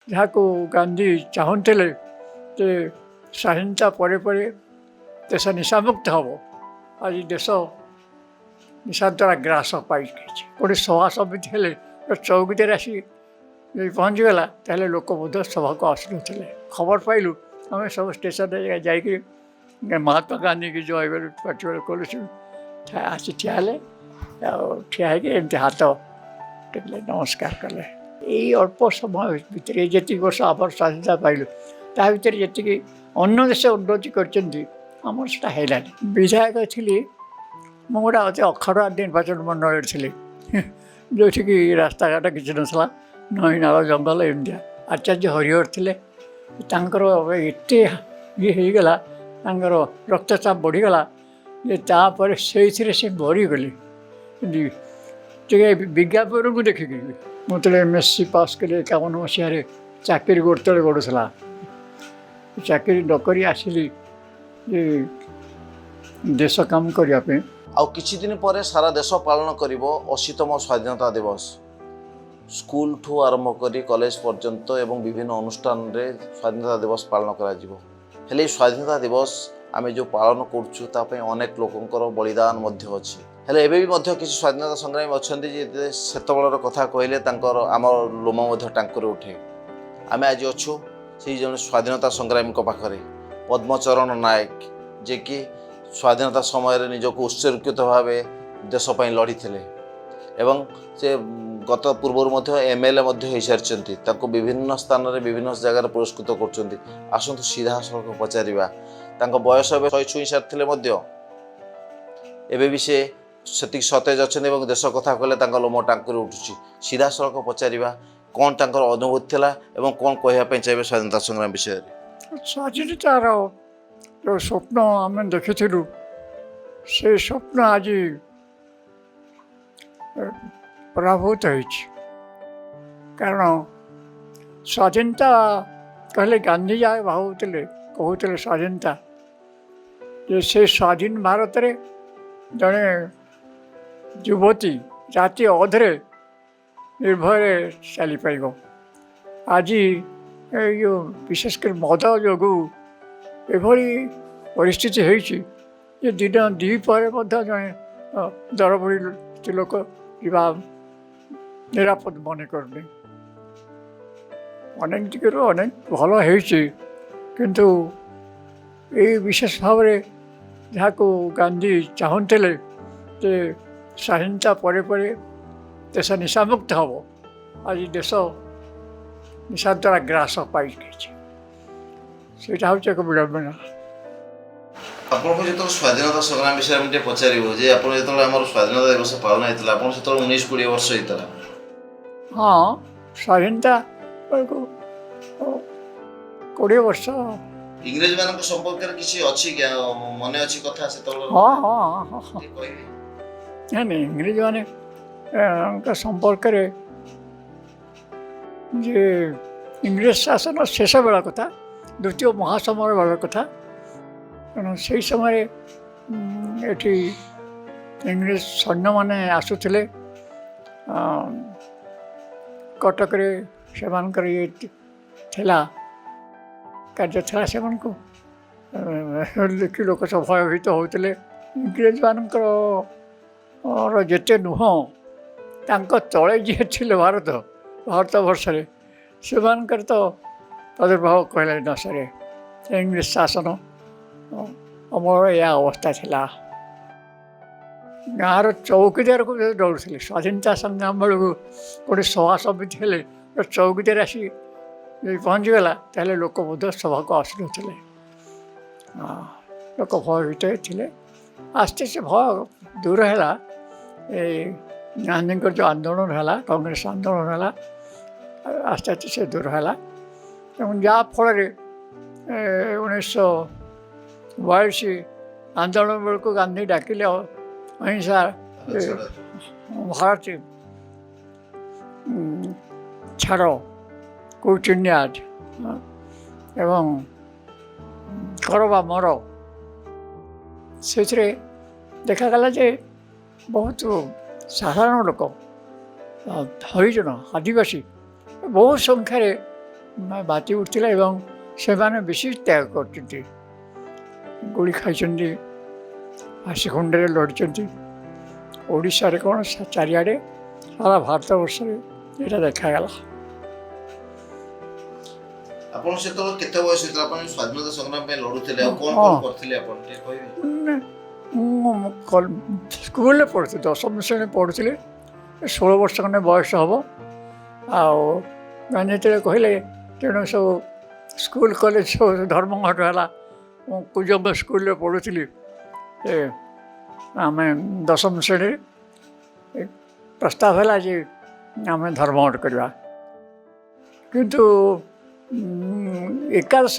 ଯାହାକୁ ଗାନ୍ଧୀ ଚାହୁଁଥିଲେ ଯେ ସ୍ୱାଧୀନତା ପରେ ପରେ ଦେଶ ନିଶାମୁକ୍ତ ହେବ। ଆଜି ଦେଶ ନିଶା ଦ୍ୱାରା ଗ୍ରାସ ପାଇଯାଇଛି। ଗୋଟେ ସଭା ସମିତି ହେଲେ ଚୌକିଦାର ଆସି ଯଦି ପହଞ୍ଚିଗଲା ତାହେଲେ ଲୋକ ମଧ୍ୟ ସଭାକୁ ଆସୁନଥିଲେ। ଖବର ପାଇଲୁ ଆମେ ସବୁ ଷ୍ଟେସନରେ ଯାଇକି ମହାତ୍ମା ଗାନ୍ଧୀକି ଜୟବେଲ ପାଟିବେଲ କଲୁ। ଆସି ଠିଆ ହେଲେ ଆଉ ଠିଆ ହେଇକି ଏମିତି ହାତ ଟେକିଲେ, ନମସ୍କାର କଲେ। ଏଇ ଅଳ୍ପ ସମୟ ଭିତରେ ଯେତିକି ବର୍ଷ ଆମର ସ୍ୱାଧୀନତା ପାଇଲୁ ତା ଭିତରେ ଯେତିକି ଅନ୍ୟ ଦେଶ ଉନ୍ନତି କରିଛନ୍ତି ଆମର ସେଟା ହେଲାନି। ବିଧାୟକ ଥିଲି ମୁଁ ଗୋଟେ ଅତି ଅଖାଡ଼ୁଆ ନିର୍ବାଚନ ମଣ୍ଡଳୀରେ ଥିଲି ଯେଉଁଠିକି ରାସ୍ତାଘାଟ କିଛି ନଥିଲା, ନଈ ନାଳ ଜଙ୍ଗଲ ଏମିତିଆ। ଆଚାର୍ଯ୍ୟ ହରିହର ଥିଲେ, ତାଙ୍କର ଏତେ ଇଏ ହେଇଗଲା, ତାଙ୍କର ରକ୍ତଚାପ ବଢ଼ିଗଲା ଯେ ତାପରେ ସେଇଥିରେ ସେ ମରିଗଲେ। ଟିକେ ବିଜ୍ଞାପନକୁ ଦେଖିକି ମୁଁ ଯେତେବେଳେ MSc ପାସ୍ କଲି 51 ମସିହାରେ, ଚାକିରି ଗୋଟେବେଳେ ଗଡ଼ୁଥିଲା। ଚାକିରି ନକରି ଆସିଲି ଯେ ଦେଶ କାମ କରିବା ପାଇଁ। ଆଉ କିଛି ଦିନ ପରେ ସାରା ଦେଶ ପାଳନ କରିବ 80ତମ ସ୍ୱାଧୀନତା ଦିବସ। ସ୍କୁଲଠୁ ଆରମ୍ଭ କରି କଲେଜ ପର୍ଯ୍ୟନ୍ତ ଏବଂ ବିଭିନ୍ନ ଅନୁଷ୍ଠାନରେ ସ୍ୱାଧୀନତା ଦିବସ ପାଳନ କରାଯିବ। ହେଲେ ଏହି ସ୍ୱାଧୀନତା ଦିବସ ଆମେ ଯେଉଁ ପାଳନ କରୁଛୁ ତା ପାଇଁ ଅନେକ ଲୋକଙ୍କର ବଳିଦାନ ମଧ୍ୟ ଅଛି। ହେଲେ ଏବେ ବି ମଧ୍ୟ କିଛି ସ୍ୱାଧୀନତା ସଂଗ୍ରାମୀ ଅଛନ୍ତି ଯେ ସେତେବେଳର କଥା କହିଲେ ତାଙ୍କର ଆମର ଲୋମ ମଧ୍ୟ ଟାଙ୍କୁରି ଉଠେ। ଆମେ ଆଜି ଅଛୁ ସେହି ଜଣେ ସ୍ୱାଧୀନତା ସଂଗ୍ରାମୀଙ୍କ ପାଖରେ, ପଦ୍ମଚରଣ ନାୟକ, ଯିଏକି ସ୍ୱାଧୀନତା ସମୟରେ ନିଜକୁ ଉତ୍ସର୍ଗୀକୃତ ଭାବେ ଦେଶ ପାଇଁ ଲଢ଼ିଥିଲେ ଏବଂ ସେ ଗତ ପୂର୍ବରୁ ମଧ୍ୟ MLA ମଧ୍ୟ ହୋଇସାରିଛନ୍ତି। ତାଙ୍କୁ ବିଭିନ୍ନ ସ୍ଥାନରେ ବିଭିନ୍ନ ଜାଗାରେ ପୁରସ୍କୃତ କରୁଛନ୍ତି। ଆସନ୍ତୁ ସିଧାସଳଖ ପଚାରିବା, ତାଙ୍କ ବୟସ ଏବେ 100 ଛୁଇଁ ସାରିଥିଲେ ମଧ୍ୟ ଏବେ ବି ସେ ସେତିକି ସତେଜ ଅଛନ୍ତି ଏବଂ ଦେଶ କଥା କହିଲେ ତାଙ୍କ ଲୋମ ଟାଙ୍କୁରି ଉଠୁଛି। ସିଧାସଳଖ ପଚାରିବା କ'ଣ ତାଙ୍କର ଅନୁଭୂତି ଥିଲା ଏବଂ କ'ଣ କହିବା ପାଇଁ ଚାହିଁବେ ସ୍ୱାଧୀନତା ସଂଗ୍ରାମ ବିଷୟରେ। ସ୍ୱାଧୀନତାର ଯେଉଁ ସ୍ୱପ୍ନ ଆମେ ଦେଖିଥିଲୁ ସେ ସ୍ୱପ୍ନ ଆଜି ପରାଭୂତ ହେଇଛି। କାରଣ ସ୍ୱାଧୀନତା କହିଲେ ଗାନ୍ଧୀ ଯାହା କହୁଥିଲେ ସ୍ୱାଧୀନତା, ଯେ ସେ ସ୍ୱାଧୀନ ଭାରତରେ ଜଣେ ଯୁବତୀ ଜାତି ଅଧରେ ନିର୍ଭୟରେ ଚାଲିପାରିବ। ଆଜି ଏଇ ଯେଉଁ ବିଶେଷ କରି ମଦ ଯୋଗୁଁ ଏଭଳି ପରିସ୍ଥିତି ହେଇଛି ଯେ ଦିନ ଦ୍ୱିପହରେ ମଧ୍ୟ ଜଣେ ଦରବୁଢ଼ୀ ଲୋକ ଯିବା ନିରାପଦ ମନେ କରୁନି। ଅନେକ ଦିଗରୁ ଅନେକ ଭଲ ହେଇଛି, କିନ୍ତୁ ଏଇ ବିଶେଷ ଭାବରେ ଯାହାକୁ ଗାନ୍ଧୀ ଚାହୁଁଥିଲେ ଯେ ସ୍ୱାଧୀନତା ପରେ ପରେ ଦେଶ ନିଶାମୁକ୍ତ ହେବ, ଆଜି ଦେଶ ନିଶା ଦ୍ୱାରା ଗ୍ରାସ ପାଇଯାଇଛି। ସେଇଟା ହେଉଛି ଏକ ବିଡ଼ମ୍ବନା। ଆପଣଙ୍କୁ ଯେତେବେଳେ ସ୍ୱାଧୀନତା ସଂଗ୍ରାମ ବିଷୟରେ ଆମେ ଟିକେ ପଚାରିବୁ ଯେ ଆପଣ ଯେତେବେଳେ ଆମର ସ୍ୱାଧୀନତା ଦିବସ ପାଳନ ହେଇଥିଲା ଆପଣ ସେତେବେଳେ 19-20 ବର୍ଷ ହେଇଥିଲା। ହଁ, ସ୍ୱାଧୀନତା ବେଳକୁ 20 ବର୍ଷ। ଇଂରେଜମାନଙ୍କ ସମ୍ପର୍କରେ କିଛି ଅଛି କି ମନେ ଅଛି କଥା ସେତେବେଳେ? ହଁ କହିବେ? ନାଇଁ, ଇଂରେଜମାନେ ସମ୍ପର୍କରେ ଯେ ଇଂରେଜ ଶାସନ ଶେଷ ବେଳ କଥା, ଦ୍ୱିତୀୟ ମହାସମର ବେଳ କଥା। ତେଣୁ ସେହି ସମୟରେ ଏଠି ଇଂରେଜ ସୈନ୍ୟମାନେ ଆସୁଥିଲେ। କଟକରେ ସେମାନଙ୍କର ଇଏ ଥିଲା, କାର୍ଯ୍ୟ ଥିଲା ସେମାନଙ୍କୁ ଦେଖି ଲୋକ ସବୁ ଭୟଭୀତ ହେଉଥିଲେ। ଇଂରେଜମାନଙ୍କର ଯେତେ ନୁହଁ, ତାଙ୍କ ତଳେ ଯିଏ ଥିଲେ ଭାରତବର୍ଷରେ ସେମାନଙ୍କର ତ ପ୍ରାଦୁର୍ଭାବ କହିଲେ ନ ସରେ। ଇଂରେଜ ଶାସନ ଆମର ଏହା ଅବସ୍ଥା ଥିଲା। ଗାଁର ଚୌକିଦାରକୁ ଡରୁଥିଲେ। ସ୍ୱାଧୀନତା ସଂଗ୍ରାମ ବେଳକୁ ଗୋଟେ ସଭା ସମିତି ହେଲେ ଚୌକିଦାର ଆସି ଯଦି ପହଞ୍ଚିଗଲା ତାହେଲେ ଲୋକ ମଧ୍ୟ ସଭାକୁ ଆସୁନଥିଲେ। ଲୋକ ଭୟଭୀତ ଥିଲେ। ଆସ୍ତେ ଆସ୍ତେ ଭୟ ଦୂର ହେଲା। ଏଇ ଗାନ୍ଧୀଙ୍କର ଯେଉଁ ଆନ୍ଦୋଳନ ହେଲା, କଂଗ୍ରେସ ଆନ୍ଦୋଳନ ହେଲା, ଆସ୍ତେ ଆସ୍ତେ ସେ ଦୂର ହେଲା ଏବଂ ଯାହା ଫଳରେ 1942 ଆନ୍ଦୋଳନ ବେଳକୁ ଗାନ୍ଧୀ ଡାକିଲେ ଅହିଂସା ଭାରତ ଛାଡ଼, କୌଚିନ୍ୟାଦ ଏବଂ କର ବା ମର। ସେଥିରେ ଦେଖାଗଲା ଯେ ବହୁତ ସାଧାରଣ ଲୋକ, ହରିଜନ, ଆଦିବାସୀ ବହୁ ସଂଖ୍ୟାରେ ବାତି ଉଠିଥିଲା ଏବଂ ସେମାନେ ବେଶୀ ତ୍ୟାଗ କରିଛନ୍ତି, ଗୁଳି ଖାଇଛନ୍ତି, ଫାଶୀ ଖୁଣ୍ଡରେ ଲଢ଼ିଛନ୍ତି। ଓଡ଼ିଶାରେ କ'ଣ ଚାରିଆଡ଼େ ସାରା ଭାରତ ବର୍ଷରେ ଏଇଟା ଦେଖାଗଲା। ଆପଣ ସେତେବେଳେ କେତେ ବୟସ ହେଇଥିଲା? ଆପଣ ସ୍ୱାଧୀନତା ସଂଗ୍ରାମ ପାଇଁ ଲଢୁଥିଲେ, ଆଉ କଣ ହଁ। କଣ କରିଥିଲେ ଆପଣ ଟିକେ କହିବେ? ମୁଁ ସ୍କୁଲରେ ପଢ଼ୁଥିଲି, 10ମ ଶ୍ରେଣୀ ପଢ଼ୁଥିଲି। 16 ବର୍ଷ ଖଣ୍ଡେ ବୟସ ହେବ। ଆଉ ଗାନ୍ଧୀ ଯେତେବେଳେ କହିଲେ, ତେଣୁ ସବୁ ସ୍କୁଲ କଲେଜ ସବୁ ଧର୍ମଘଟ ହେଲା। ମୁଁ କୁଜଙ୍ଗ ସ୍କୁଲରେ ପଢ଼ୁଥିଲି। ଆମେ 10ମ ଶ୍ରେଣୀରେ ପ୍ରସ୍ତାବ ହେଲା ଯେ ଆମେ ଧର୍ମଘଟ କରିବା। କିନ୍ତୁ ଏକାଦଶ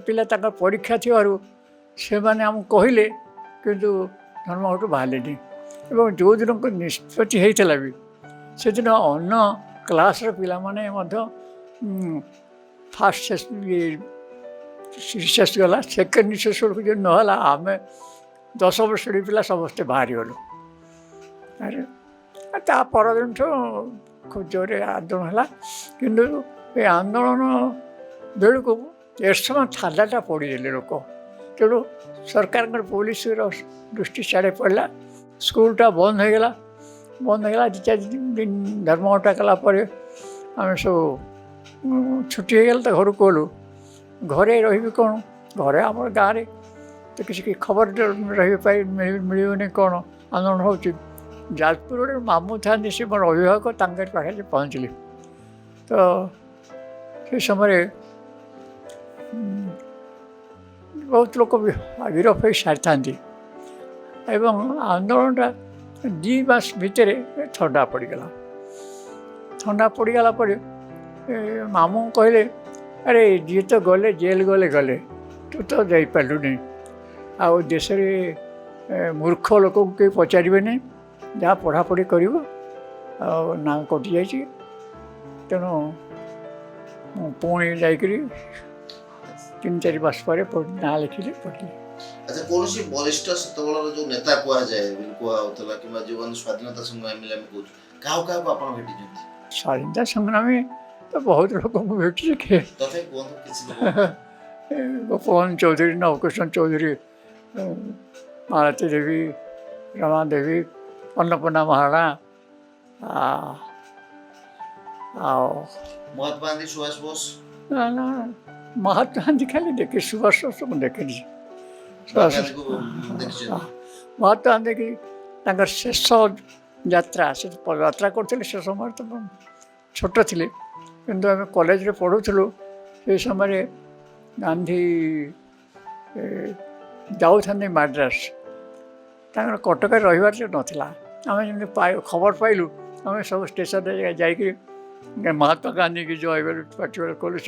ପିଲା ତାଙ୍କ ପରୀକ୍ଷା ଥିବାରୁ ସେମାନେ ଆମକୁ କହିଲେ, କିନ୍ତୁ ଧର୍ମଘଟରୁ ବାହାରିଲେନି। ଏବଂ ଯେଉଁଦିନକୁ ନିଷ୍ପତ୍ତି ହେଇଥିଲା ବି ସେଦିନ ଅନ୍ୟ କ୍ଲାସ୍ର ପିଲାମାନେ ମଧ୍ୟ ଫାର୍ଷ୍ଟ ରିସେସ୍ ଗଲା, ସେକେଣ୍ଡ ରିସେସ୍ ବେଳକୁ ଯଦି ନହେଲା, ଆମେ 10ମ ଶ୍ରେଣୀ ପିଲା ସମସ୍ତେ ବାହାରିଗଲୁ। ତା ପରଦିନଠୁ ଖୁବ୍ ଜୋରରେ ଆନ୍ଦୋଳନ ହେଲା। କିନ୍ତୁ ଏ ଆନ୍ଦୋଳନ ବେଳକୁ ଏରସମା ଥାନାଟା ପଡ଼ିଗଲେ ଲୋକ। ତେଣୁ ସରକାରଙ୍କର ପୋଲିସର ଦୃଷ୍ଟି ସିଆଡ଼େ ପଡ଼ିଲା। ସ୍କୁଲଟା ବନ୍ଦ ହେଇଗଲା। ବନ୍ଦ ହେଇଗଲା 2-4 ଦିନ ଧର୍ମଘଟା କଲା ପରେ ଆମେ ସବୁ ଛୁଟି ହେଇଗଲା, ତ ଘରକୁ ଗଲୁ। ଘରେ ରହିବି କ'ଣ? ଘରେ ଆମର ଗାଁରେ ତ କିଛି ଖବର ମିଳିବନି କ'ଣ ଆନ୍ଦୋଳନ ହେଉଛି। ଯାଜପୁର ଗୋଟେ ମାମୁଁ ଥାନ୍ତି, ସେ ମୋର ଅଭିଭାବକ, ତାଙ୍କରି ପାଖରେ ପହଞ୍ଚିଲି। ତ ସେ ସମୟରେ ବହୁତ ଲୋକ ଗିରଫ ହୋଇ ସାରିଥାନ୍ତି ଏବଂ ଆନ୍ଦୋଳନଟା 2 ମାସ ଭିତରେ ଥଣ୍ଡା ପଡ଼ିଗଲା। ଥଣ୍ଡା ପଡ଼ିଗଲା ପରେ ମାମୁଁ କହିଲେ, ଆରେ ଯିଏ ତ ଗଲେ ଜେଲ୍ ଗଲେ, ତୁ ତ ଯାଇପାରିଲୁନି। ଆଉ ଦେଶରେ ମୂର୍ଖ ଲୋକଙ୍କୁ କେହି ପଚାରିବେନି, ଯାହା ପଢ଼ାପଢ଼ି କରିବ। ଆଉ ନାଁ କଟିଯାଇଛି। ତେଣୁ ମୁଁ ପୁଣି ଯାଇକରି 3-4 ମାସ ପରେ ନାଁ ଲେଖିଲି, ପଢ଼ିଲି। ଆଚ୍ଛା, କୌଣସି ବରିଷ୍ଠ ସେତେବେଳର ଯୋଉ ନେତା କୁହାଯାଏ ବୋଲି କୁହାଯାଉଥିଲା, କିମ୍ବା ଯେଉଁମାନେ ସ୍ୱାଧୀନତା ସଂଗ୍ରାମୀ ଆମେ କହୁଛୁ, କାହାକୁ ଆପଣ ଭେଟିଛନ୍ତି? ସ୍ୱାଧୀନତା ସଂଗ୍ରାମୀ ତ ବହୁତ ଲୋକଙ୍କୁ ଭେଟିଛି। ତଥାପି କୁହନ୍ତୁ କିଛି ଲୋକ। ଗୋପବନ୍ଧୁ ଚୌଧୁରୀ, ନବକିଶୋର ଚୌଧୁରୀ, ମାଳତୀ ଦେବୀ, ରମା ଦେବୀ, ଅନ୍ନପୂର୍ଣ୍ଣା ମହାରଣା, ଆଉ ମହାତ୍ମା ଗାନ୍ଧୀ, ସୁଭାଷ ବୋଷ? ନା, ମହାତ୍ମା ଗାନ୍ଧୀ ଖାଲି ଦେଖି, ସୁଭାଷ ବୋଷଙ୍କୁ ଦେଖିନି। ମହାତ୍ମା ଗାନ୍ଧୀ ତାଙ୍କର ଶେଷ ଯାତ୍ରା, ସେ ଯାତ୍ରା କରୁଥିଲେ। ସେ ସମୟରେ ତ ଛୋଟ ଥିଲେ, କିନ୍ତୁ ଆମେ କଲେଜରେ ପଢ଼ୁଥିଲୁ। ସେ ସମୟରେ ଗାନ୍ଧୀ ଯାଉଥାନ୍ତି ମାଡ୍ରାସ। ତାଙ୍କର କଟକରେ ରହିବାର ନଥିଲା। ଆମେ ଯେମିତି ଖବର ପାଇଲୁ, ଆମେ ସବୁ ଷ୍ଟେସନରେ ଯାଇକି ମହାତ୍ମା ଗାନ୍ଧୀକି ଜୟ ପାଟିବେଳ କଲେଜ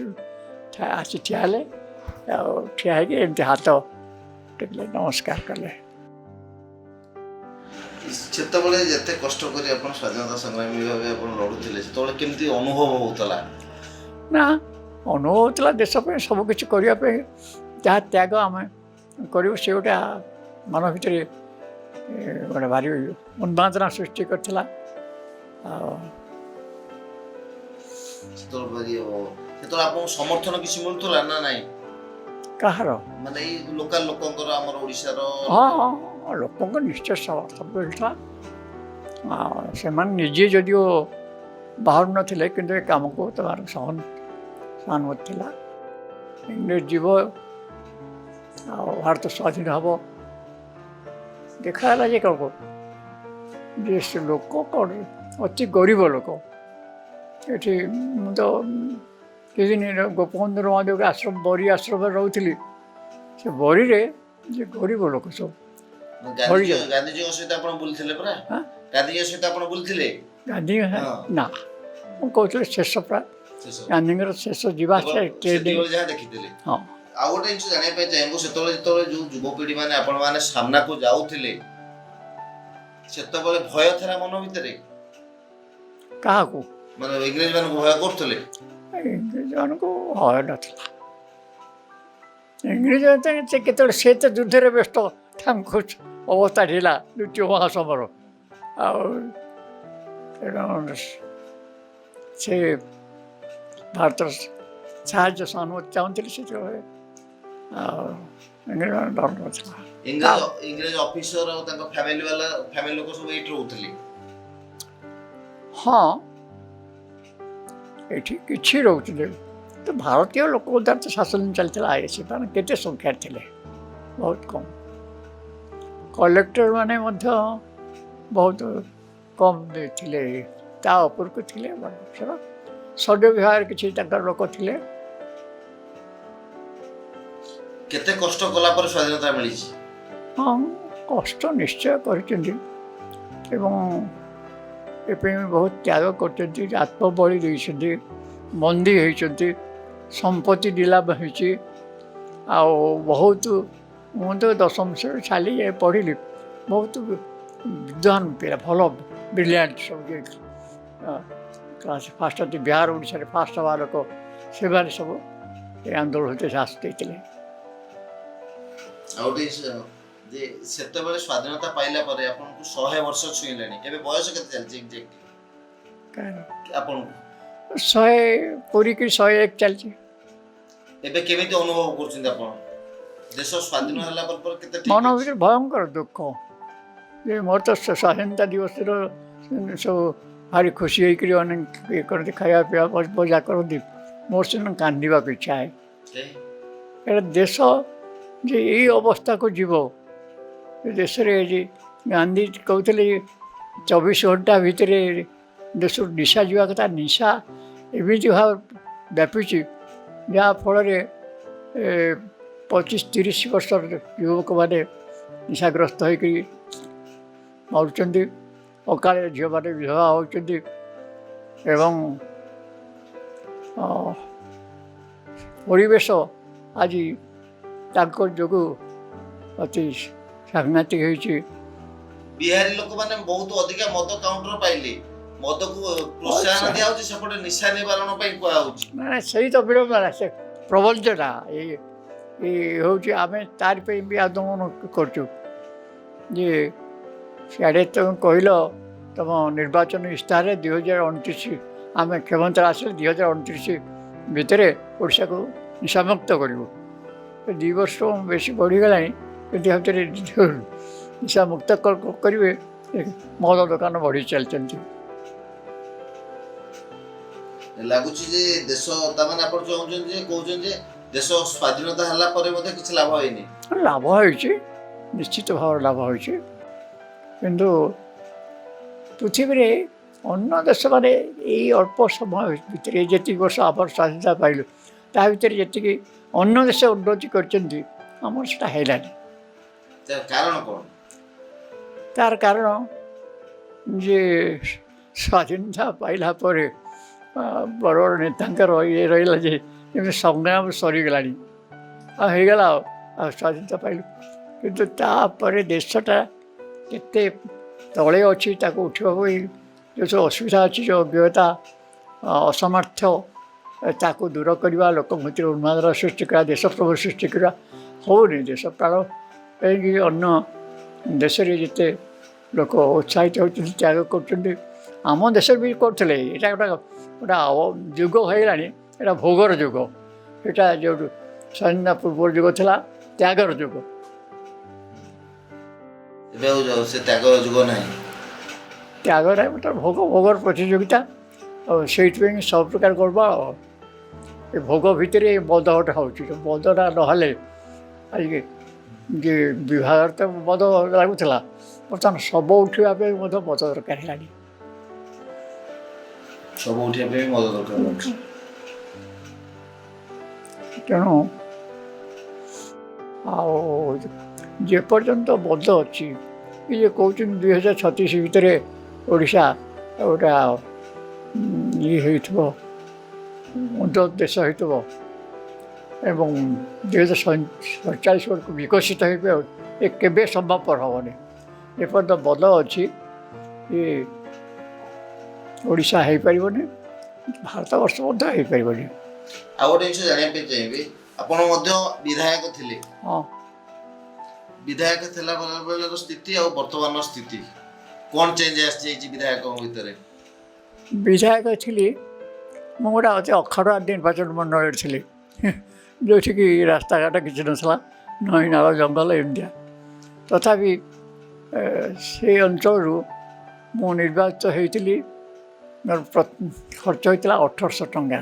ଆସି ଠିଆ ହେଲେ। ଆଉ ଠିଆ ହେଇକି ଏମିତି ହାତ ଟେକିଲେ, ନମସ୍କାର କଲେ। ସେତେବେଳେ ଯେତେ କଷ୍ଟ କରି ଆପଣ ସ୍ୱାଧୀନତା ସଂଗ୍ରାମୀ ଭାବେ ଆପଣ ଲଢ଼ୁଥିଲେ, ସେତେବେଳେ କେମିତି ଅନୁଭବ ହେଉଥିଲା? ନା, ଅନୁଭବ ହେଉଥିଲା ଦେଶ ପାଇଁ ସବୁକିଛି କରିବା ପାଇଁ ଯାହା ତ୍ୟାଗ ଆମେ କରିବୁ, ସେ ଗୋଟେ ମନ ଭିତରେ ଗୋଟେ ଭାରି ଉନ୍ମାଦନା ସୃଷ୍ଟି କରିଥିଲା। ଆଉ ସେତେବେଳେ ଆପଣଙ୍କୁ ସମର୍ଥନ କିଛି ମିଳୁଥିଲା ନା ନାହିଁ? କାହାର? ମାନେ ଏଇ ଲୋକାଲ ଲୋକଙ୍କର, ଆମର ଓଡ଼ିଶାର? ହଁ, ଲୋକଙ୍କ ନିଶ୍ଚୟ ସମର୍ଥନ ମିଳୁଥିଲା। ସେମାନେ ନିଜେ ଯଦିଓ ବାହାରୁ ନଥିଲେ, କିନ୍ତୁ ଏ କାମକୁ ତାର ସହାନୁଭୂତି ଥିଲା। ଇଂରେଜ ଯିବ ଆଉ ଭାରତ ସ୍ୱାଧୀନ ହେବ। ଦେଖାଗଲା ଯେ କ'ଣ ଯେ ସେ ଲୋକ କ'ଣ ଅତି ଗରିବ ଲୋକ। ଏଠି ମୁଁ ତ কিছুদিন ଗୋପବନ୍ଧୁ ରମାଦେବ ଆଶ୍ରମ, ବରୀ ଆଶ୍ରମରେ ରହୁଥିଲି। ସେ ବରୀରେ ଯେ ଗରିବ ଲୋକ ସବୁ। ଗାନ୍ଧୀଜୀଙ୍କ ସହିତ ଆପଣ ବୁଲିଥିଲେ ପରା? ଗାନ୍ଧୀଜୀଙ୍କ ସହିତ ଆପଣ ବୁଲିଥିଲେ? ଗାନ୍ଧୀ ନା, ମୁଁ କହୁଥିଲି ଶେଷ ପ୍ରାୟ ଗାନ୍ଧୀଙ୍କର ଶେଷ ଯିବା ଆସିବା ଟ୍ରେନ୍ ଯାହା ଦେଖିଥିଲେ। ହଁ। ଆଉ ଗୋଟେ ଜିନିଷ ଜାଣିବା ପାଇଁ ଚାହିଁବୁ, ସେତେବେଳେ ଯୋଉ ଯୁବପିଢ଼ି ମାନେ ଆପଣମାନେ ସାମ୍ନାକୁ ଯାଉଥିଲେ, ସେତେବେଳେ ଭୟ ଥିଲା ମନ ଭିତରେ? କାହାକୁ? ମାନେ ଇଂରେଜ ମାନଙ୍କୁ ଭୟ କରୁଥିଲେ? ଇଂରେଜମାନଙ୍କୁ ଭୟ ନଥିଲା। ଇଂରେଜ କେତେବେଳେ ସେ ତ ଯୁଦ୍ଧରେ ବ୍ୟସ୍ତ, ତାଙ୍କ ଅବସ୍ଥା ଢିଲା ଦ୍ୱିତୀୟ ମହାସମର। ଆଉ ତେଣୁ ସେ ଭାରତର ସାହାଯ୍ୟ ସହାନୁଭୂତି ଚାହୁଁଥିଲି ସେତେବେଳେ ଆଉ ଇଂରେଜମାନେ ଡର ନଥିଲା। ଇଂରେଜ ଅଫିସର ଆଉ ତାଙ୍କ ଫ୍ୟାମିଲି ଲୋକ ସବୁ ଏଇଠି ରହୁଥିଲେ। ହଁ ଏଠି କିଛି ରହୁଥିଲେ ତ ଭାରତୀୟ ଲୋକ ଦ୍ୱାରା ତ ଶାସନ ଚାଲିଥିଲା ସେମାନେ କେତେ ସଂଖ୍ୟାରେ ଥିଲେ ବହୁତ କମ୍। କଲେକ୍ଟର ମାନେ ମଧ୍ୟ ବହୁତ କମ୍ ଥିଲେ ତା ଉପରକୁ ଥିଲେ ସୈନ୍ୟ ବିଭାଗରେ କିଛି ତାଙ୍କର ଲୋକ ଥିଲେ। କେତେ କଷ୍ଟ କଲା ପରେ ସ୍ୱାଧୀନତା ମିଳିଛି? ହଁ କଷ୍ଟ ନିଶ୍ଚୟ କରିଛନ୍ତି ଏବଂ ଏପାଇଁ ବହୁତ ତ୍ୟାଗ କରିଛନ୍ତି, ଆତ୍ମବଳି ଦେଇଛନ୍ତି, ବନ୍ଦୀ ହେଇଛନ୍ତି, ସମ୍ପତ୍ତି ନିଲାମ ହେଇଛି। ଆଉ ବହୁତ ମୁଁ ତ ଦଶମ ଶ୍ରେଣୀ ଛାଡ଼ି ପଢ଼ିଲି, ବହୁତ ବିଦ୍ୱାନ ପିଲା ଭଲ ବ୍ରିଲିଆଣ୍ଟ ସବୁ କ୍ଲାସ୍ ଫାଷ୍ଟ ଅତି ବିହାର ଓଡ଼ିଶାରେ ଫାଷ୍ଟ ହେବା ଲୋକ ସେମାନେ ସବୁ ଏ ଆନ୍ଦୋଳନରେ ସାହସ ଦେଇଥିଲେ। ଆଉ ଗୋଟେ ଯେ ସେତେବେଳେ ସ୍ୱାଧୀନତା ପାଇଲା ପରେ ଆପଣଙ୍କୁ 100 ବର୍ଷ ଛୁଇଁଲାଣି, ଏବେ ବୟସ କେତେ ଚାଲିଛି ଏକ୍ଜାକ୍ଟ ଆପଣଙ୍କୁ? 100 ପୁରୀକି 101 ଚାଲିଛି। ଏବେ କେମିତି ଅନୁଭବ କରୁଛନ୍ତି ଆପଣ? ଦେଶ ସ୍ୱାଧୀନ ହେଲା ପରେ କେତେ ମନ ଭିତରେ ଭୟଙ୍କର ଦୁଃଖ ଯେ ମୋର ତ ସ୍ୱାଧୀନତା ଦିବସର ସବୁ ଭାରି ଖୁସି ହେଇକରି ଅନେକ ଇଏ କରନ୍ତି, ଖାଇବା ପିଇବା ମଜା କରନ୍ତି, ମୋର ସିନା କାନ୍ଦିବାକୁ ଇଚ୍ଛା ହୁଏ। ଏଇଟା ଦେଶ ଯେ ଏଇ ଅବସ୍ଥାକୁ ଯିବ, ଏ ଦେଶରେ ଯେ ଗାନ୍ଧୀ କହୁଥିଲେ 24 ଘଣ୍ଟା ଭିତରେ ଦେଶରୁ ନିଶା ଯିବା କଥା, ନିଶା ଏମିତି ଭାବେ ବ୍ୟାପିଛି ଯାହାଫଳରେ 25-30 ବର୍ଷର ଯୁବକମାନେ ନିଶାଗ୍ରସ୍ତ ହୋଇକରି ମରୁଛନ୍ତି, ଅକାଳେ ଝିଅମାନେ ବିଧବା ହେଉଛନ୍ତି ଏବଂ ପରିବେଶ ଆଜି ତାଙ୍କ ଯୋଗୁଁ ଅତି ସାଂଘାତିକ ହେଇଛି। ବିହାରୀ ଲୋକମାନେ ବହୁତ ଅଧିକା ମଦ କାଉଣ୍ଟର ପାଇଲେ, ମଦକୁ ପ୍ରୋତ୍ସାହନ ଦିଆହଉଛି, ସେପଟେ ନିଶା ନିବାରଣ ପାଇଁ କୁହାହଉଛି। ମାନେ ସେଇ ତ ବିଡ଼ମ୍ବନା, ସେ ପ୍ରବଞ୍ଚଟା ଏଇ ହେଉଛି ଆମେ ତାରି ପାଇଁ ବି ଆନ୍ଦୋଳନ କରୁଛୁ ଯେ ସିଆଡ଼େ ତୁମେ କହିଲ ତୁମ ନିର୍ବାଚନ ଇସ୍ତାହାରରେ 2029 ଆମେ କ୍ଷମତାରେ ଆସିଲେ 2029 ଭିତରେ ଓଡ଼ିଶାକୁ ନିଶାମୁକ୍ତ କରିବୁ। 2 ବର୍ଷ ବେଶୀ ବଢ଼ିଗଲାଣି, କିନ୍ତୁ ଭିତରେ ନିଶାମୁକ୍ତ କରିବେ ମଦ ଦୋକାନ ବଢ଼ି ଚାଲିଛନ୍ତି। ଲାଗୁଛି ଯେ ଦେଶ ତାମାନେ ଆପଣ ଚାହୁଁଛନ୍ତି ଯେ କହୁଛନ୍ତି ଯେ ଦେଶ ସ୍ୱାଧୀନତା ହେଲା ପରେ ମଧ୍ୟ କିଛି ଲାଭ ହେଇନି? ଲାଭ ହେଇଛି, ନିଶ୍ଚିତ ଭାବରେ ଲାଭ ହେଇଛି, କିନ୍ତୁ ପୃଥିବୀରେ ଅନ୍ୟ ଦେଶମାନେ ଏଇ ଅଳ୍ପ ସମୟ ଭିତରେ ଯେତିକି ବର୍ଷ ଆମର ସ୍ୱାଧୀନତା ପାଇଲୁ ତା ଭିତରେ ଯେତିକି ଅନ୍ୟ ଦେଶ ଉନ୍ନତି କରିଛନ୍ତି ଆମର ସେଟା ହେଲାନି। କାରଣ କ'ଣ? ତାର କାରଣ ଯେ ସ୍ୱାଧୀନତା ପାଇଲା ପରେ ବଡ଼ ବଡ଼ ନେତାଙ୍କର ଇଏ ରହିଲା ଯେ ଏମିତି ସଂଗ୍ରାମ ସରିଗଲାଣି, ଆଉ ହେଇଗଲା ଆଉ ସ୍ୱାଧୀନତା ପାଇଲୁ, କିନ୍ତୁ ତାପରେ ଦେଶଟା କେତେ ତଳେ ଅଛି ତାକୁ ଉଠିବା ପାଇଁ ଯେଉଁ ସବୁ ଅସୁବିଧା ଅଛି, ଯେଉଁ ଅଜ୍ଞତା ଅସମର୍ଥ ତାକୁ ଦୂର କରିବା, ଲୋକଙ୍କ ଭିତରେ ଉନ୍ମାଦନା ସୃଷ୍ଟି କରିବା, ଦେଶ ପ୍ରେମ ସୃଷ୍ଟି କରିବା ହେଉନି। ଦେଶ ପ୍ରାଣ ପାଇଁକି ଅନ୍ୟ ଦେଶରେ ଯେତେ ଲୋକ ଉତ୍ସାହିତ ହେଉଛନ୍ତି, ତ୍ୟାଗ କରୁଛନ୍ତି, ଆମ ଦେଶରେ ବି କରୁଥିଲେ। ଏଇଟା ଗୋଟେ ଯୁଗ ହେଇଗଲାଣି, ଏଇଟା ଭୋଗର ଯୁଗ। ଏଇଟା ଯେଉଁଠୁ ସ୍ୱାଧୀନତା ପୂର୍ବର ଯୁଗ ଥିଲା ତ୍ୟାଗର ଯୁଗ। ଏବେ ଆଉ ସେ ତ୍ୟାଗ ଯୁଗ ନାହିଁ, ତ୍ୟାଗରେ ଗୋଟେ ଭୋଗର ପ୍ରତିଯୋଗିତା, ଆଉ ସେଇଥିପାଇଁ ସବୁ ପ୍ରକାର ଗଡ଼ବଡ଼। ଏ ଭୋଗ ଭିତରେ ମଦ ଗୋଟେ ହେଉଛି, ମଦଟା ନହେଲେ ଆଜି ଯେ ବିଭାଗରେ ତ ମଦ ଲାଗୁଥିଲା, ବର୍ତ୍ତମାନ ଶବ ଉଠିବା ପାଇଁ ମଧ୍ୟ ମଦ ଦରକାର ହେଲାଣି। ସବୁ ଉଠିବା ପାଇଁ ମଦ ଦରକାର ହେଉଛି। ତେଣୁ ଆଉ ଯେପର୍ଯ୍ୟନ୍ତ ମଦ ଅଛି, ଇଏ କହୁଛନ୍ତି 2036 ଭିତରେ ଓଡ଼ିଶା ଗୋଟେ ଇଏ ହେଇଥିବ, ଉନ୍ନତ ଦେଶ ହେଇଥିବ ଏବଂ 2047 ବେଳକୁ ବିକଶିତ ହେଇଥିବ, ଏ କେବେ ସମ୍ଭବପର ହେବନି। ଏପର୍ଯ୍ୟନ୍ତ ମଦ ଅଛି ଏ ଓଡ଼ିଶା ହେଇପାରିବନି, ଭାରତବର୍ଷ ମଧ୍ୟ ହେଇପାରିବନି। ଆଉ ଗୋଟେ ଜିନିଷ ଜାଣିବା ପାଇଁ ଚାହିଁବି, ଆପଣ ମଧ୍ୟ ବିଧାୟକ ଥିଲେ। ହଁ, ବିଧାୟକ ଥିଲା ବେଳର ସ୍ଥିତି ଆଉ ବର୍ତ୍ତମାନର ସ୍ଥିତି କ'ଣ ଚେଞ୍ଜ ଆସିଯାଇଛି ବିଧାୟକଙ୍କ ଭିତରେ? ବିଧାୟକ ଥିଲି ମୁଁ ଗୋଟେ ଅତି ଅଖାଡ଼ୁଆ ନିର୍ବାଚନ ମଣ୍ଡଳୀରେ ଥିଲି ଯେଉଁଠିକି ରାସ୍ତାଘାଟ କିଛି ନଥିଲା, ନଈ ନାଳ ଜଙ୍ଗଲ ଏମିତିଆ। ତଥାପି ସେ ଅଞ୍ଚଳରୁ ମୁଁ ନିର୍ବାଚିତ ହେଇଥିଲି। ମୋର ଖର୍ଚ୍ଚ ହୋଇଥିଲା 1800 ଟଙ୍କା।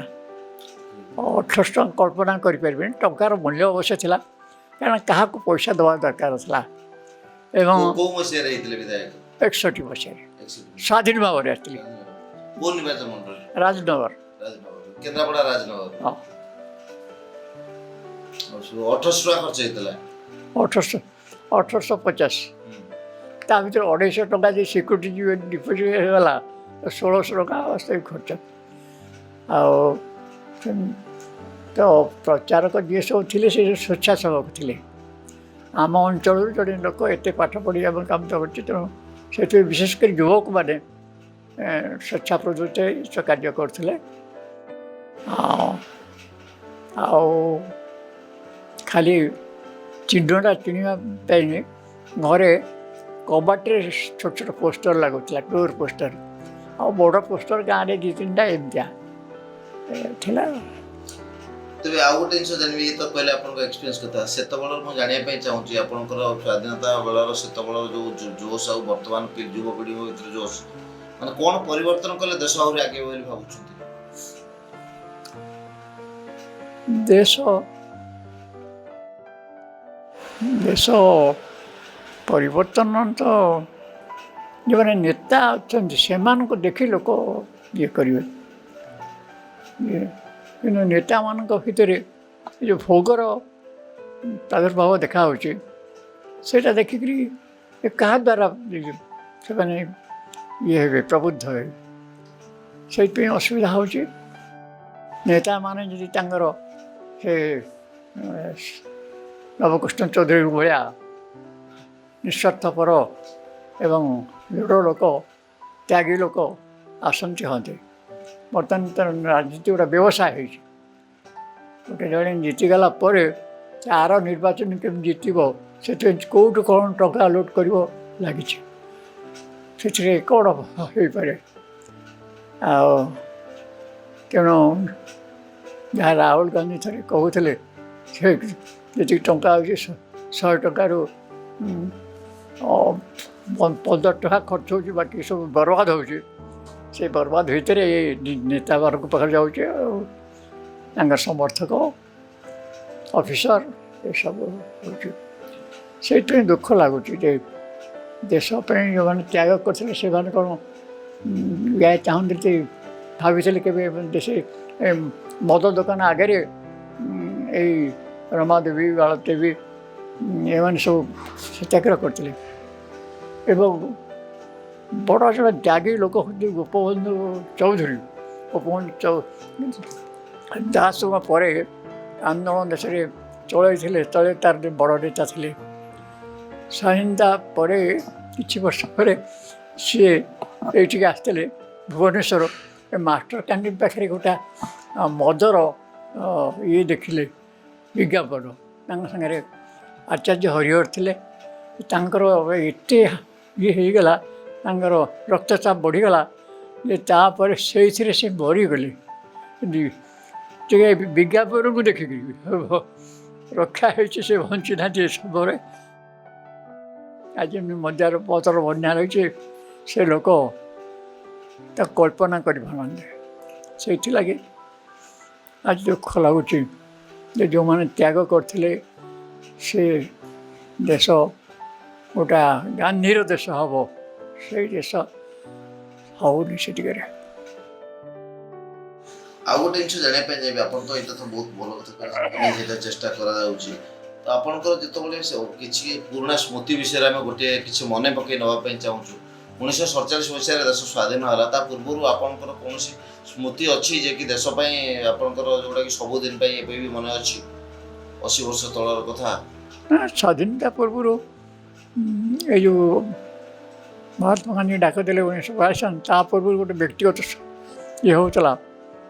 1800 ଟଙ୍କା କଳ୍ପନା କରିପାରିବେନି, ଟଙ୍କାର ମୂଲ୍ୟ ଅବଶ୍ୟ ଥିଲା, କାରଣ କାହାକୁ ପଇସା ଦେବା ଦରକାର ଥିଲା। ଏବଂ କୋଉ ମସିହାରେ ହେଇଥିଲେ ବିଧାୟକ? 61 ମସିହାରେ ସ୍ୱାଧୀନ ଭାବରେ ଆସିଥିଲି। କୋଉ ନିର୍ବାଚନ ମଣ୍ଡଳୀ? ରାଜନଗର। କେନ୍ଦ୍ରାପଡ଼ା ରାଜନଗର। ହଁ, 1800 ଟଙ୍କା ଖର୍ଚ୍ଚ ହେଇଥିଲା। 1850। ତା ଭିତରେ 250 ଟଙ୍କା ଯେ ସିକ୍ୟୁରିଟି ଡିପୋଜିଟ୍ ହେଇଗଲା, 1600 ଟଙ୍କା ବାସ୍ତବିକ ଖର୍ଚ୍ଚ। ଆଉ ତ ପ୍ରଚାରକ ଯିଏ ସବୁ ଥିଲେ ସେ ସ୍ୱେଚ୍ଛାସେବକ ଥିଲେ। ଆମ ଅଞ୍ଚଳରୁ ଜଣେ ଲୋକ ଏତେ ପାଠ ପଢ଼ି ଆମ କାମ କରୁଛି, ତେଣୁ ସେଥିପାଇଁ ବିଶେଷ କରି ଯୁବକମାନେ ସ୍ୱେଚ୍ଛା ପ୍ରବୃତ୍ତି କାର୍ଯ୍ୟ କରୁଥିଲେ। ଆଉ ଖାଲି ଚିହ୍ନଟା ଚିହ୍ନିବା ପାଇଁ ଘରେ କବାଟରେ ଛୋଟ ଛୋଟ ପୋଷ୍ଟର ଲାଗୁଥିଲା, ଡୋର୍ ପୋଷ୍ଟର। ଆଉ ବଡ଼ ପୋଷ୍ଟର ଗାଁରେ 2-3ଟା ଏମିତିଆ ଥିଲା। ତେବେ ଆଉ ଗୋଟେ ଜିନିଷ ଜାଣିବି, ତ କହିଲେ ଆପଣଙ୍କ ଏକ୍ସପିରିଏନ୍ସ କଥା, ସେତେବେଳର ମୁଁ ଜାଣିବା ପାଇଁ ଚାହୁଁଛି ଆପଣଙ୍କର ସ୍ୱାଧୀନତା ବେଳର ସେତେବେଳର ଯେଉଁ ଜୋଶ ଆଉ ବର୍ତ୍ତମାନ ଯୁବପିଢ଼ିଙ୍କ ଭିତରେ ଜୋଶ, ମାନେ କ'ଣ ପରିବର୍ତ୍ତନ କଲେ ଦେଶ ଆହୁରି ଆଗେଇବ ବୋଲି ଭାବୁଛନ୍ତି? ଦେଶ ପରିବର୍ତ୍ତନ ତ ଯେଉଁମାନେ ନେତା ଅଛନ୍ତି ସେମାନଙ୍କୁ ଦେଖି ଲୋକ ଇଏ କରିବେ। କିନ୍ତୁ ନେତାମାନଙ୍କ ଭିତରେ ଏ ଯେଉଁ ଭୋଗର ପ୍ରାଦୁର୍ଭାବ ଦେଖାହେଉଛି, ସେଇଟା ଦେଖିକରି କାହା ଦ୍ୱାରା ସେମାନେ ଇଏ ହେବେ, ପ୍ରବୁଦ୍ଧ ହେବେ। ସେଇଥିପାଇଁ ଅସୁବିଧା ହେଉଛି। ନେତାମାନେ ଯଦି ତାଙ୍କର ସେ ନବକୃଷ୍ଣ ଚୌଧୁରୀ ଭଳିଆ ନିଃସ୍ୱାର୍ଥପର ଏବଂ ଦୃଢ଼ ଲୋକ, ତ୍ୟାଗୀ ଲୋକ ଆସନ୍ତି ହଅନ୍ତେ। ବର୍ତ୍ତମାନ ତ ରାଜନୀତି ଗୋଟେ ବ୍ୟବସାୟ ହେଇଛି। ଗୋଟେ ଜଣେ ଜିତିଗଲା ପରେ ତା'ର ନିର୍ବାଚନ କେମିତି ଜିତିବ, ସେଥିପାଇଁ କେଉଁଠୁ କ'ଣ ଟଙ୍କା ଲୁଟ୍ କରିବ ଲାଗିଛି। ସେଥିରେ କ'ଣ ହେଇପାରେ? ଆଉ ତେଣୁ ଯାହା ରାହୁଲ ଗାନ୍ଧୀ ଥରେ କହୁଥିଲେ, ସେ ଯେତିକି ଟଙ୍କା ହେଉଛି 100 ଟଙ୍କାରୁ 15 ଟଙ୍କା ଖର୍ଚ୍ଚ ହେଉଛି, ବାକି ସବୁ ବର୍ବାଦ ହେଉଛି। ସେ ବର୍ବାଦ ଭିତରେ ଏ ନେତାମାନଙ୍କ ପାଖରେ ଯାଉଛି, ଆଉ ତାଙ୍କ ସମର୍ଥକ ଅଫିସର ଏସବୁ ହେଉଛି। ସେଇଥିପାଇଁ ଦୁଃଖ ଲାଗୁଛି ଯେ ଦେଶ ପାଇଁ ଯେଉଁମାନେ ତ୍ୟାଗ କରିଥିଲେ ସେମାନେ କ'ଣ ଚାହୁଁଥିଲେ, ଭାବିଥିଲେ କେବେ ଦେଶ ମଦ ଦୋକାନ ଆଗରେ ଏଇ ରମାଦେବୀ, ବାଳଦେବୀ ଏମାନେ ସବୁ ସତ୍ୟାଗ୍ରହ କରିଥିଲେ। ଏବଂ ବଡ଼ ଜଣେ ତ୍ୟାଗୀ ଲୋକ ହେଉଛନ୍ତି ଗୋପବନ୍ଧୁ ଚୌଧୁରୀ। ଗୋପବନ୍ଧୁ ଦାସଙ୍କ ପରେ ଆନ୍ଦୋଳନ ଦେଶରେ ଚଳାଇଥିଲେ, ତଳେ ତାର ବଡ଼ ନେତା ଥିଲେ। ସ୍ୱାଧୀନତା ପରେ କିଛି ବର୍ଷ ପରେ ସିଏ ଏଇଠିକି ଆସିଥିଲେ ଭୁବନେଶ୍ୱର। ଏ ମାଷ୍ଟର କ୍ୟାଣ୍ଟିନ୍ ପାଖରେ ଗୋଟେ ମଦର ଇଏ ଦେଖିଲେ ବିଜ୍ଞାପନ। ତାଙ୍କ ସାଙ୍ଗରେ ଆଚାର୍ଯ୍ୟ ହରିହର ଥିଲେ। ତାଙ୍କର ଏତେ ଇଏ ହେଇଗଲା, ତାଙ୍କର ରକ୍ତଚାପ ବଢ଼ିଗଲା ଯେ ତାପରେ ସେଇଥିରେ ସେ ମରିଗଲେ। ଟିକେ ବିଜ୍ଞାପନକୁ ଦେଖିକି ରକ୍ଷା ହେଇଛି, ସେ ବଞ୍ଚିନାହାନ୍ତି ଏ ସମୟରେ। ଆଜି ମଜାର ପଥର ବନ୍ୟା ରହିଛି, ସେ ଲୋକ ତାକୁ କଳ୍ପନା କରିପାରନ୍ତି। ସେଇଥିଲାଗି ଆଜି ଦୁଃଖ ଲାଗୁଛି ଯେ ଯେଉଁମାନେ ତ୍ୟାଗ କରିଥିଲେ, ସେ ଦେଶ ଗୋଟା ଗାନ୍ଧୀର ଦେଶ ହେବ, ସେଇ ଦେଶ ହେଉନି ସେଠିକାରେ। ଆଉ ଗୋଟେ ଜିନିଷ ଜାଣିବା ପାଇଁ ଚାହିଁବି, ଆପଣ ତ ଏଇଟା ତ ବହୁତ ଭଲ କଥା କହିଲେ, ସେଇଟା ଚେଷ୍ଟା କରାଯାଉଛି। ତ ଆପଣଙ୍କର ଯେତେବେଳେ କିଛି ପୁରୁଣା ସ୍ମୃତି ବିଷୟରେ ଆମେ ଗୋଟିଏ କିଛି ମନେ ପକାଇ ନେବା ପାଇଁ ଚାହୁଁଛୁ। 1947 ମସିହାରେ ଦେଶ ସ୍ୱାଧୀନ ହେଲା, ତା ପୂର୍ବରୁ ଆପଣଙ୍କର କୌଣସି ସ୍ମୃତି ଅଛି ଯେ କି ଦେଶ ପାଇଁ ଆପଣଙ୍କର ଯେଉଁଟାକି ସବୁଦିନ ପାଇଁ ଏବେ ବି ମନେ ଅଛି, 80 ବର୍ଷ ତଳର କଥା? ସ୍ୱାଧୀନତା ପୂର୍ବରୁ ଏଇ ଯେଉଁ ମହାତ୍ମା ଗାନ୍ଧୀ ଡାକ ଦେଲେ 1942, ତା ପୂର୍ବରୁ ଗୋଟେ ବ୍ୟକ୍ତିଗତ ଇଏ ହେଉଥିଲା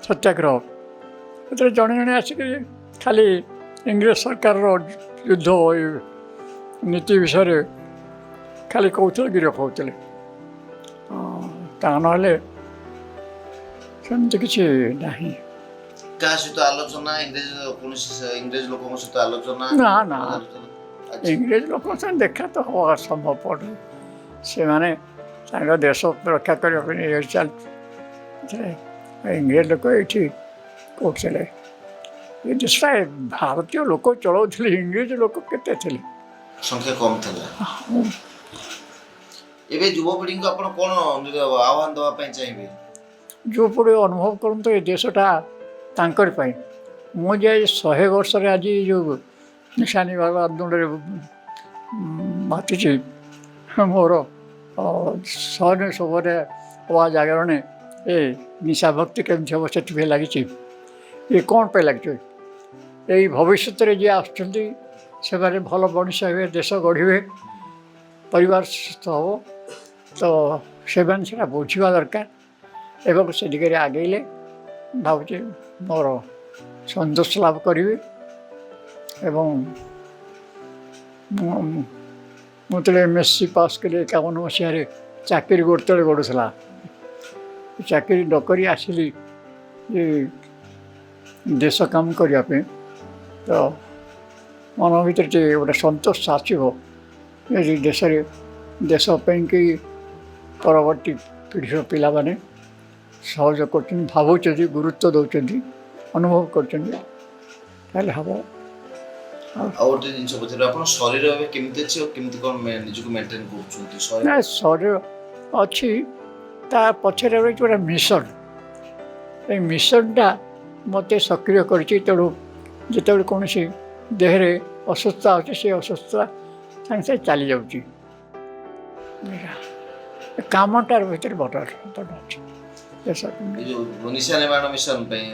ସତ୍ୟାଗ୍ରହ। ସେଥିରେ ଜଣେ ଜଣେ ଆସିକି ଖାଲି ଇଂରେଜ ସରକାରର ଯୁଦ୍ଧ ନୀତି ବିଷୟରେ ଖାଲି କହୁଥିଲେ, ଗିରଫ ହେଉଥିଲେ। ତା ନହେଲେ ସେମିତି କିଛି ନାହିଁ। କାହା ସହିତ ଆଲୋଚନା କୌଣସି ଇଂରେଜ ଲୋକଙ୍କ ସହିତ ଆଲୋଚନା ନା ନା ଆଲୋଚନା? ଆଚ୍ଛା। ଇଂରେଜ ଲୋକଙ୍କ ସାଙ୍ଗେ ଦେଖା ତ ହବା ଅସମ୍ଭବ ପଡ଼େ। ସେମାନେ ତାଙ୍କ ଦେଶ ରକ୍ଷା କରିବା ପାଇଁ ନେଇ ଚାଲିଥିଲେ। ଇଂରେଜ ଲୋକ ଏଇଠି କରୁଥିଲେ। ଏ ଦେଶଟା ଭାରତୀୟ ଲୋକ ଚଳାଉଥିଲେ, ଇଂରେଜ ଲୋକ କେତେ ଥିଲେ? ସଂଖ୍ୟା କମ୍ ଥିଲା। ଏବେ ଯୁବପିଢ଼ିଙ୍କୁ ଆପଣ କ'ଣ ଆହ୍ୱାନ ଦେବା ପାଇଁ ଚାହିଁବେ? ଯେଉଁପରି ଅନୁଭବ କରନ୍ତୁ ଏ ଦେଶଟା ତାଙ୍କରି ପାଇଁ। ମୁଁ ଯେ 100 ବର୍ଷରେ ଆଜି ଯେଉଁ ନିଶା ନିବାରଣ ଆନ୍ଦୋଳନରେ ମାତିଛି, ମୋର ଶହେ ସବୁରେ ହବା ଜାଗରଣେ ଏ ନିଶା ଭକ୍ତି କେମିତି ହେବ ସେଥିପାଇଁ ଲାଗିଛି। ଏ କ'ଣ ପାଇଁ ଲାଗିଛି? ଏଇ ଭବିଷ୍ୟତରେ ଯିଏ ଆସୁଛନ୍ତି ସେମାନେ ଭଲ ମଣିଷ ହେବେ, ଦେଶ ଗଢ଼ିବେ, ପରିବାର ସୁସ୍ଥ ହେବ। ତ ସେମାନେ ସେଟା ବୁଝିବା ଦରକାର ଏବଂ ସେ ଦିଗରେ ଆଗେଇଲେ ଭାବୁଛି ମୋର ସନ୍ତୋଷ ଲାଭ କରିବି। ଏବଂ ମୁଁ ଯେତେବେଳେ MSc ପାସ୍ କଲି 51 ମସିହାରେ, ଚାକିରି ଗୋଟେବେଳେ ଗଡ଼ୁଥିଲା। ଚାକିରି ନ କରି ଆସିଲି ଯେ ଦେଶ କାମ କରିବା ପାଇଁ। ତ ମନ ଭିତରେ ଯେ ଗୋଟେ ସନ୍ତୋଷ ଆସିବ ଏ ଦେଶରେ, ଦେଶ ପାଇଁକି ପରବର୍ତ୍ତୀ ପିଢ଼ିର ପିଲାମାନେ ସହଯୋଗ କରୁଛନ୍ତି, ଭାବୁଛନ୍ତି, ଗୁରୁତ୍ୱ ଦେଉଛନ୍ତି, ଅନୁଭବ କରୁଛନ୍ତି, ତାହେଲେ ହେବ। ଆଉ ଗୋଟେ ଜିନିଷ ପଚାରିବି, ଆପଣ ଶରୀର ଏବେ କେମିତି ଅଛି ଆଉ କେମିତି କ'ଣ ନିଜକୁ ମେଣ୍ଟେନ୍ କରୁଛନ୍ତି? ନା ଶରୀର ଅଛି, ତା ପଛରେ ରହିଛି ଗୋଟେ ମିଶନ। ଏ ମିଶନଟା ମୋତେ ସକ୍ରିୟ କରିଛି। ତେଣୁ ଯେତେବେଳେ କୌଣସି ଦେହରେ ଅସୁସ୍ଥତା ଅଛି, ସେ ଅସୁସ୍ଥତା ସାଙ୍ଗେ ସାଙ୍ଗେ ଚାଲିଯାଉଛି। କାମଟାର ଭିତରେ ବଡ଼ ଅଛି। ନିଶା ନିବାରଣ ମିଶନ ପାଇଁ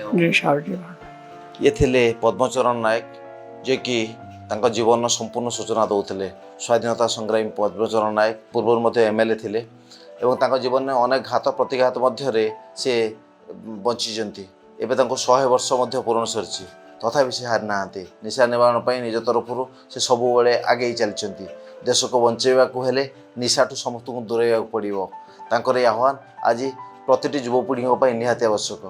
ଇଏ ଥିଲେ ପଦ୍ମଚରଣ ନାୟକ, ଯିଏକି ତାଙ୍କ ଜୀବନର ସମ୍ପୂର୍ଣ୍ଣ ସୂଚନା ଦେଉଥିଲେ। ସ୍ୱାଧୀନତା ସଂଗ୍ରାମୀ ପଦ୍ମଚରଣ ନାୟକ ପୂର୍ବରୁ ମଧ୍ୟ MLA ଥିଲେ ଏବଂ ତାଙ୍କ ଜୀବନରେ ଅନେକ ଘାତ ପ୍ରତିଘାତ ମଧ୍ୟରେ ସେ ବଞ୍ଚିଛନ୍ତି। ଏବେ ତାଙ୍କୁ 100 ବର୍ଷ ମଧ୍ୟ ପୂରଣ ସରିଛି, ତଥାପି ସେ ହାରି ନାହାନ୍ତି। ନିଶା ନିବାରଣ ପାଇଁ ନିଜ ତରଫରୁ ସେ ସବୁବେଳେ ଆଗେଇ ଚାଲିଛନ୍ତି। ଦେଶକୁ ବଞ୍ଚାଇବାକୁ ହେଲେ ନିଶାଠୁ ସମସ୍ତଙ୍କୁ ଦୂରେଇବାକୁ ପଡ଼ିବ। ତାଙ୍କର ଏହି ଆହ୍ୱାନ ଆଜି ପ୍ରତିଟି ଯୁବପିଢ଼ିଙ୍କ ପାଇଁ ନିହାତି ଆବଶ୍ୟକ।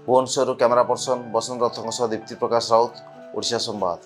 ଭୁବନେଶ୍ୱରରୁ କ୍ୟାମେରା ପର୍ସନ ବସନ୍ତ ରଥଙ୍କ ସହ ଦୀପ୍ତି ପ୍ରକାଶ ରାଉତ, ଓଡ଼ିଶା ସମ୍ବାଦ।